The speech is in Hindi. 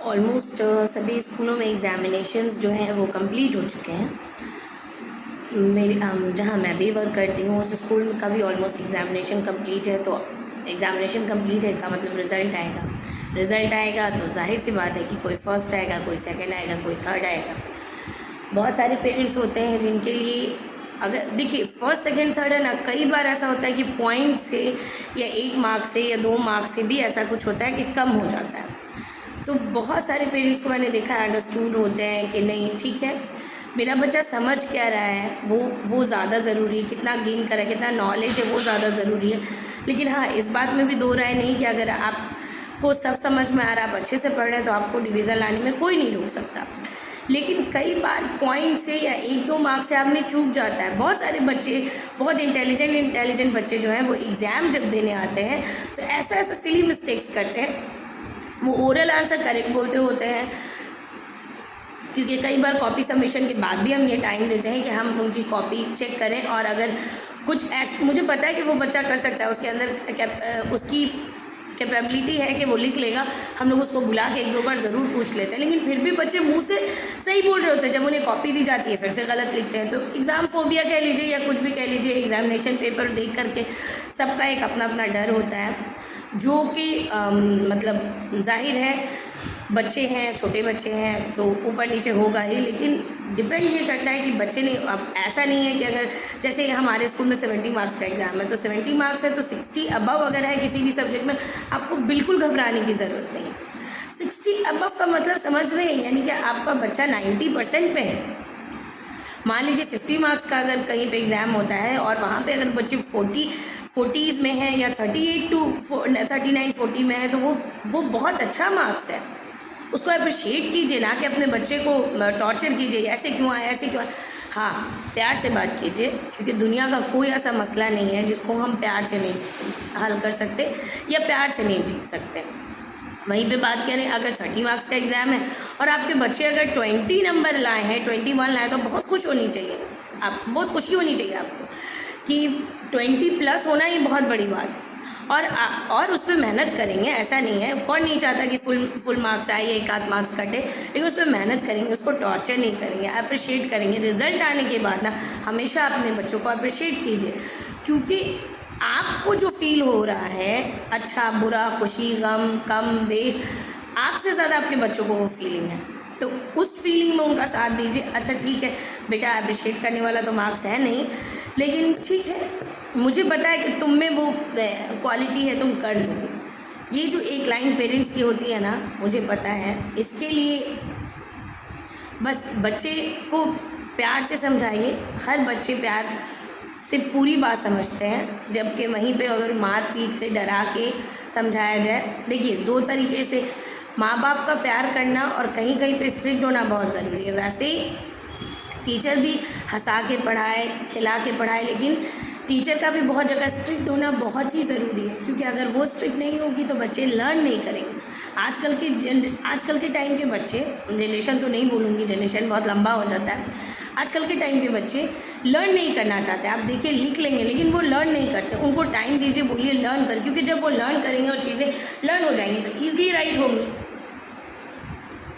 ऑलमोस्ट सभी स्कूलों में एग्ज़ामिनेशंस जो हैं वो कंप्लीट हो चुके हैं। मेरे जहाँ मैं भी वर्क करती हूँ उस स्कूल का भी ऑलमोस्ट एग्ज़ामिनेशन कंप्लीट है। तो एग्ज़ामिनेशन कंप्लीट है इसका मतलब रिज़ल्ट आएगा तो जाहिर सी बात है कि कोई फर्स्ट आएगा, कोई सेकंड आएगा, कोई थर्ड आएगा। बहुत सारे पेरेंट्स होते हैं जिनके लिए अगर देखिए फर्स्ट सेकंड थर्ड है ना, कई बार ऐसा होता है कि पॉइंट से या 1 मार्क से या 2 मार्क से भी ऐसा कुछ होता है कि कम हो जाता है। तो बहुत सारे पेरेंट्स को मैंने देखा है, अंडरस्टूड होते हैं कि नहीं ठीक है, मेरा बच्चा समझ क्या रहा है वो ज़्यादा ज़रूरी है, कितना गेन करा, कितना नॉलेज है वो ज़्यादा ज़रूरी है। लेकिन हाँ, इस बात में भी दो राय नहीं कि अगर आपको सब समझ में आ रहा है, आप अच्छे से पढ़ रहे हैं तो आपको डिवीज़न लाने में कोई नहीं रोक सकता। लेकिन कई बार पॉइंट से या 1-2 मार्क से आप में चूक जाता है। बहुत सारे बच्चे, बहुत इंटेलिजेंट बच्चे जो हैं वो एग्ज़ाम जब देने आते हैं तो ऐसा सिली मिस्टेक्स करते हैं। वो ओरल आंसर करेक्ट बोलते होते हैं, क्योंकि कई बार कॉपी सबमिशन के बाद भी हम ये टाइम देते हैं कि हम उनकी कॉपी चेक करें, और अगर कुछ ऐसा मुझे पता है कि वो बच्चा कर सकता है, उसके अंदर उसकी कैपेबिलिटी है कि वो लिख लेगा, हम लोग उसको बुला के 1-2 बार ज़रूर पूछ लेते हैं। लेकिन फिर भी बच्चे मुंह से सही बोल रहे होते हैं, जब उन्हें कॉपी दी जाती है फिर से गलत लिखते हैं। तो एग्ज़ाम फोबिया कह लीजिए या कुछ भी कह लीजिए, एग्ज़ामिनेशन पेपर देख करके सबका एक अपना अपना डर होता है, जो कि मतलब जाहिर है बच्चे हैं, छोटे बच्चे हैं तो ऊपर नीचे होगा ही। लेकिन डिपेंड ये करता है कि बच्चे ने, अब ऐसा नहीं है कि अगर जैसे हमारे स्कूल में 70 मार्क्स का एग्ज़ाम है तो 70 मार्क्स है तो 60 अबव अगर है किसी भी सब्जेक्ट में, आपको बिल्कुल घबराने की ज़रूरत नहीं है। 60 अबव का मतलब समझ रहे हैं, यानी कि आपका बच्चा 90% पे है। मान लीजिए 50 मार्क्स का अगर कहीं पे एग्ज़ाम होता है और वहाँ पे अगर बच्चे 40s में है या 38 to 39-40 में है तो वो बहुत अच्छा मार्क्स है। उसको अप्रिशिएट कीजिए, ना कि अपने बच्चे को टॉर्चर कीजिए, ऐसे क्यों आए, ऐसे क्यों आए। हाँ, प्यार से बात कीजिए, क्योंकि दुनिया का कोई ऐसा मसला नहीं है जिसको हम प्यार से नहीं हल कर सकते या प्यार से नहीं जीत सकते। वहीं पे बात करें, अगर 30 मार्क्स का एग्ज़ाम है और आपके बच्चे अगर 20 नंबर लाए हैं, 21 लाए, तो बहुत खुश होनी चाहिए, बहुत खुशी होनी चाहिए आपको कि 20+ होना ये बहुत बड़ी बात है। और उस पर मेहनत करेंगे, ऐसा नहीं है, कौन नहीं चाहता कि फुल मार्क्स आए, 1-8 मार्क्स कटे, लेकिन उस पर मेहनत करेंगे, उसको टॉर्चर नहीं करेंगे, अप्रिशिएट करेंगे। रिज़ल्ट आने के बाद ना हमेशा अपने बच्चों को अप्रिशिएट कीजिए, क्योंकि आपको जो फील हो रहा है, अच्छा बुरा, खुशी, गम, कम, बेश, आपसे ज़्यादा आपके बच्चों को वो फीलिंग है। तो उस फीलिंग में उनका साथ दीजिए। अच्छा ठीक है बेटा, अप्रिशिएट करने वाला तो मार्क्स है नहीं, लेकिन ठीक है, मुझे पता है कि तुम में वो क्वालिटी है, तुम कर लोगे। ये जो एक लाइन पेरेंट्स की होती है ना, मुझे पता है, इसके लिए बस बच्चे को प्यार से समझाइए। हर बच्चे प्यार से पूरी बात समझते हैं, जबकि वहीं पे अगर मार पीट के, डरा के समझाया जाए, देखिए 2 तरीके से माँ बाप का प्यार करना और कहीं कहीं पे स्ट्रिक्ट होना बहुत ज़रूरी है। वैसे ही टीचर भी हंसा के पढ़ाए, खिला के पढ़ाए, लेकिन टीचर का भी बहुत जगह स्ट्रिक्ट होना बहुत ही ज़रूरी है, क्योंकि अगर वो स्ट्रिक्ट नहीं होगी तो बच्चे लर्न नहीं करेंगे। आजकल के टाइम के बच्चे, जनरेशन तो नहीं बोलूँगी, जनरेशन बहुत लंबा हो जाता है, आजकल के टाइम के बच्चे लर्न नहीं करना चाहते। आप देखिए लिख लेंगे लेकिन वो लर्न नहीं करते। उनको टाइम दीजिए, बोलिए लर्न कर, क्योंकि जब वो लर्न करेंगे और चीज़ें लर्न हो जाएंगी तो ईज़िली राइट होंगी।